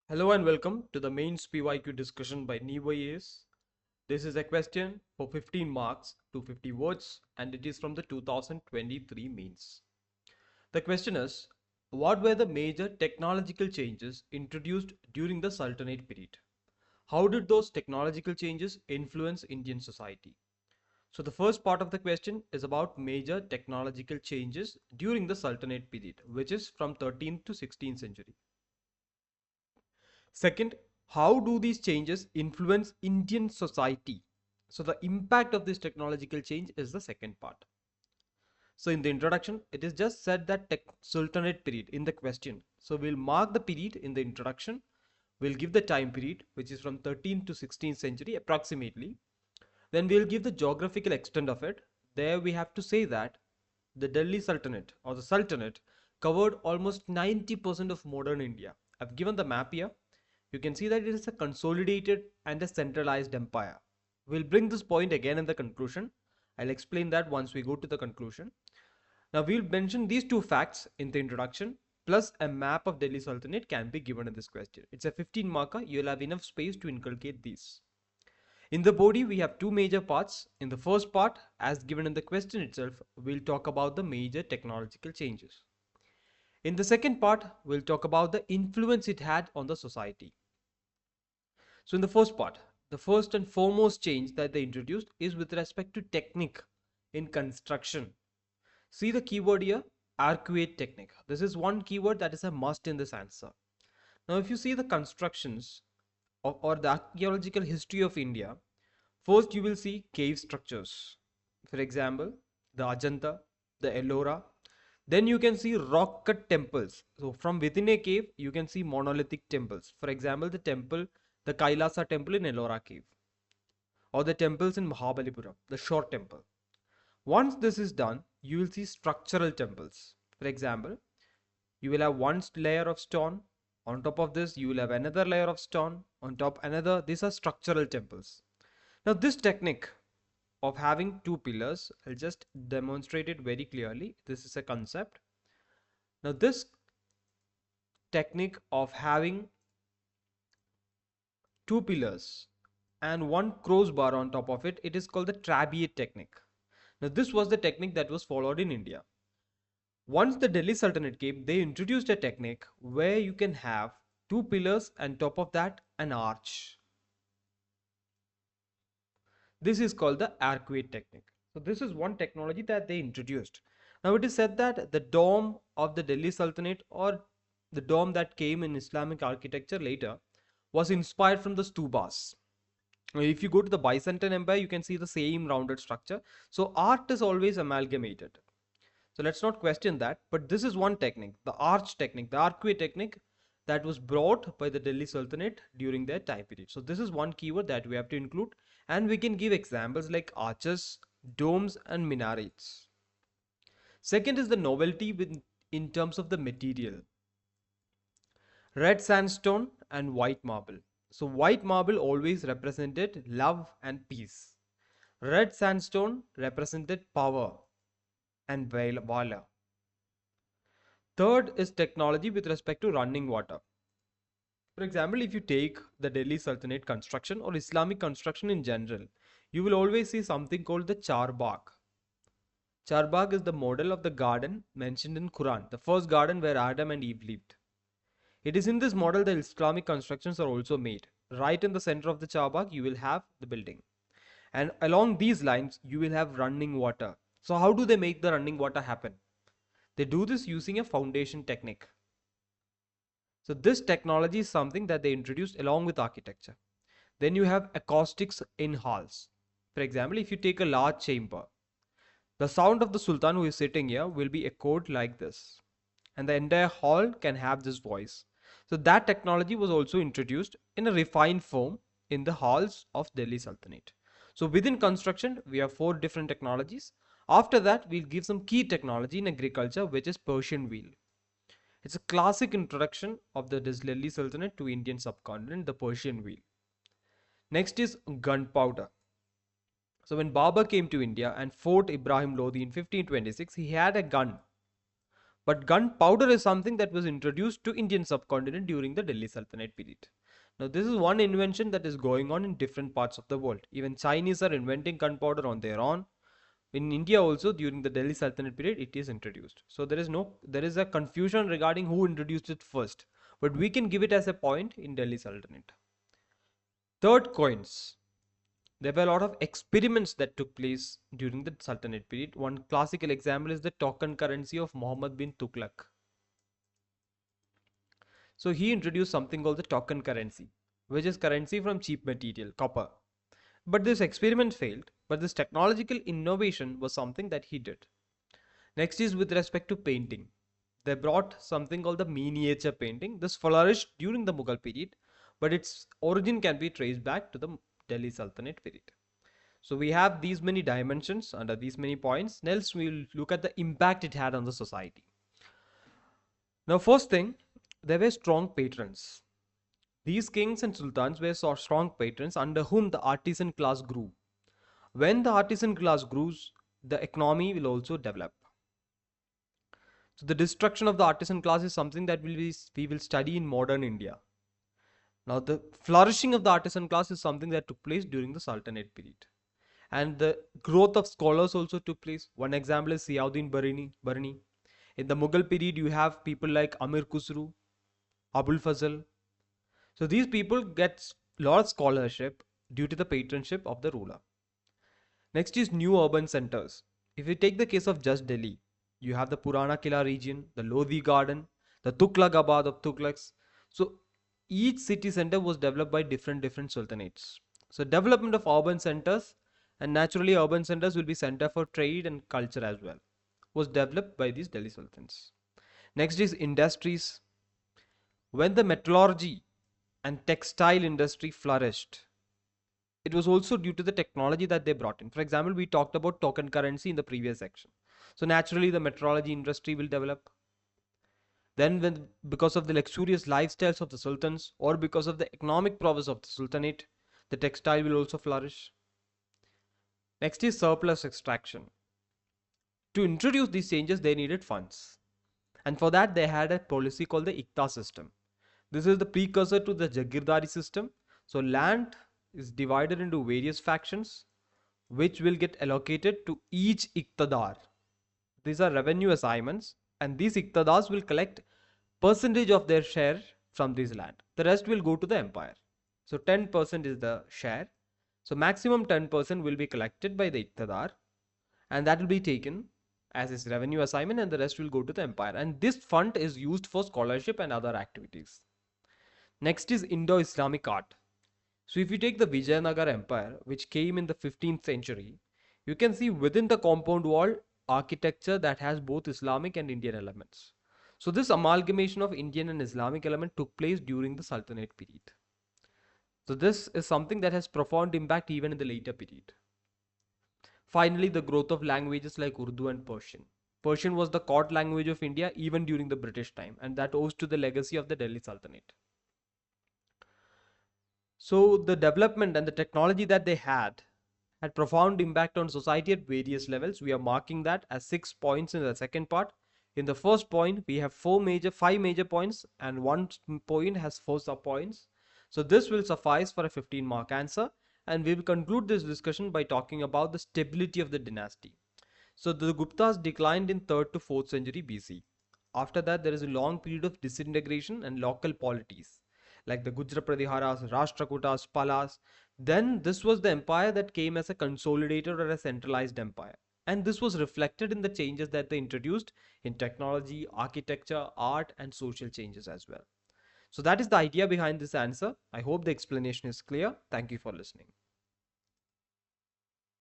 Hello and welcome to the mains PYQ discussion by NEVAS. This is a question for 15 marks to 50 words and it is from the 2023 mains. The question is, what were the major technological changes introduced during the Sultanate period? How did those technological changes influence Indian society? So the first part of the question is about major technological changes during the Sultanate period, which is from 13th to 16th century. Second, how do these changes influence Indian society? So the impact of this technological change is the second part. So in the introduction, it is just said that Sultanate period in the question. So we'll mark the period in the introduction. We'll give the time period, which is from 13th to 16th century approximately. Then we'll give the geographical extent of it. There we have to say that the Delhi Sultanate or the Sultanate covered almost 90% of modern India. I've given the map here. You can see that it is a consolidated and a centralized empire. We'll bring this point again in the conclusion. I'll explain that once we go to the conclusion. Now we'll mention these two facts in the introduction, plus a map of Delhi Sultanate can be given in this question. It's a 15 marker. You'll have enough space to inculcate these. In the body, we have two major parts. In the first part, as given in the question itself, we'll talk about the major technological changes. In the second part, we'll talk about the influence it had on the society. So in the first part, the first and foremost change that they introduced is with respect to technique in construction. See the keyword here, arcuate technique. This is one keyword that is a must in this answer. Now if you see the constructions or the archaeological history of India, first you will see cave structures. For example, the Ajanta, the Ellora. Then you can see rock cut temples. So from within a cave, you can see monolithic temples. For example, the Kailasa temple in Ellora cave, or the temples in Mahabalipuram, the short temple. Once this is done, you will see structural temples. For example, you will have one layer of stone. On top of this, you will have another layer of stone. On top, another. These are structural temples. Now, this technique of having two pillars, I'll just demonstrate it very clearly. This is a concept. Now, this technique of having two pillars and one crossbar on top of it, it is called the trabeate technique. Now this was the technique that was followed in India. Once the Delhi Sultanate came, they introduced a technique where you can have two pillars and top of that an arch. This is called the arcuate technique. So this is one technology that they introduced. Now it is said that the dome of the Delhi Sultanate, or the dome that came in Islamic architecture later, was inspired from the stupas. If you go to the Byzantine Empire, you can see the same rounded structure. So art is always amalgamated. So let's not question that. But this is one technique, the arch technique, the arcuate technique that was brought by the Delhi Sultanate during their time period. So this is one keyword that we have to include. And we can give examples like arches, domes and minarets. Second is the novelty in terms of the material. Red sandstone and white marble. So white marble always represented love and peace. Red sandstone represented power and valor. Third is technology with respect to running water. For example, if you take the Delhi Sultanate construction or Islamic construction in general, you will always see something called the charbagh. Charbagh is the model of the garden mentioned in Quran, the first garden where Adam and Eve lived. It is in this model that Islamic constructions are also made. Right in the center of the charbagh, you will have the building. And along these lines, you will have running water. So how do they make the running water happen? They do this using a foundation technique. So this technology is something that they introduced along with architecture. Then you have acoustics in halls. For example, if you take a large chamber, the sound of the Sultan who is sitting here will be echoed like this. And the entire hall can have this voice. So that technology was also introduced in a refined form in the halls of Delhi Sultanate. So within construction, we have 4 different technologies. After that, we'll give some key technology in agriculture, which is Persian wheel. It's a classic introduction of the Delhi Sultanate to Indian subcontinent, the Persian wheel. Next is gunpowder. So when Babur came to India and fought Ibrahim Lodi in 1526, he had a gun But gunpowder is something that was introduced to Indian subcontinent during the Delhi Sultanate period. Now, this is one invention that is going on in different parts of the world. Even Chinese are inventing gunpowder on their own. In India also during the Delhi Sultanate period it is introduced. So there is a confusion regarding who introduced it first, but we can give it as a point in Delhi Sultanate. Third, coins. There were a lot of experiments that took place during the Sultanate period. One classical example is the token currency of Muhammad bin Tughlaq. So he introduced something called the token currency, which is currency from cheap material, copper. But this experiment failed, but this technological innovation was something that he did. Next is with respect to painting. They brought something called the miniature painting. This flourished during the Mughal period, but its origin can be traced back to the Delhi Sultanate period. So we have these many dimensions under these many points. Next, we'll look at the impact it had on the society. Now, first thing, there were strong patrons. These kings and sultans were strong patrons under whom the artisan class grew. When the artisan class grows, the economy will also develop. So the destruction of the artisan class is something that we will study in modern India. Now the flourishing of the artisan class is something that took place during the Sultanate period. And the growth of scholars also took place. One example is Ziauddin Barani. In the Mughal period, you have people like Amir Khusru, Abul Fazl. So these people get a lot of scholarship due to the patronship of the ruler. Next is new urban centers. If we take the case of just Delhi, you have the Purana Kila region, the Lodi Garden, the Tughlaqabad of Tughlaqs. So each city center was developed by different sultanates. So development of urban centers, and naturally urban centers will be center for trade and culture as well, was developed by these Delhi sultans. Next is industries. When the metallurgy and textile industry flourished, it was also due to the technology that they brought in. For example, we talked about token currency in the previous section. So naturally the metrology industry will develop. Then because of the luxurious lifestyles of the sultans or because of the economic prowess of the sultanate, the textile will also flourish. Next is surplus extraction. To introduce these changes, they needed funds. And for that, they had a policy called the Ikta system. This is the precursor to the Jagirdari system. So land is divided into various factions, which will get allocated to each Iqtadar. These are revenue assignments, and these Iqtadars will collect percentage of their share from this land. The rest will go to the empire. So 10% is the share. So maximum 10% will be collected by the Iqtadar, and that will be taken as its revenue assignment, and the rest will go to the empire. And this fund is used for scholarship and other activities. Next is Indo-Islamic art. So if you take the Vijayanagar Empire, which came in the 15th century, you can see within the compound wall architecture that has both Islamic and Indian elements. So this amalgamation of Indian and Islamic element took place during the Sultanate period. So this is something that has profound impact even in the later period. Finally, the growth of languages like Urdu and Persian. Persian was the court language of India even during the British time, and that owes to the legacy of the Delhi Sultanate. So the development and the technology that they had profound impact on society at various levels. We are marking that as 6 points in the second part. In the first point, we have 5 major points, and one point has 4 sub points. So this will suffice for a 15-mark answer, and we will conclude this discussion by talking about the stability of the dynasty. So the Guptas declined in 3rd to 4th century BC. After that, there is a long period of disintegration and local polities like the Gujra Pratiharas, Rashtrakutas, Palas. Then this was the empire that came as a consolidated or a centralized empire. And this was reflected in the changes that they introduced in technology, architecture, art, and social changes as well. So that is the idea behind this answer. I hope the explanation is clear. Thank you for listening.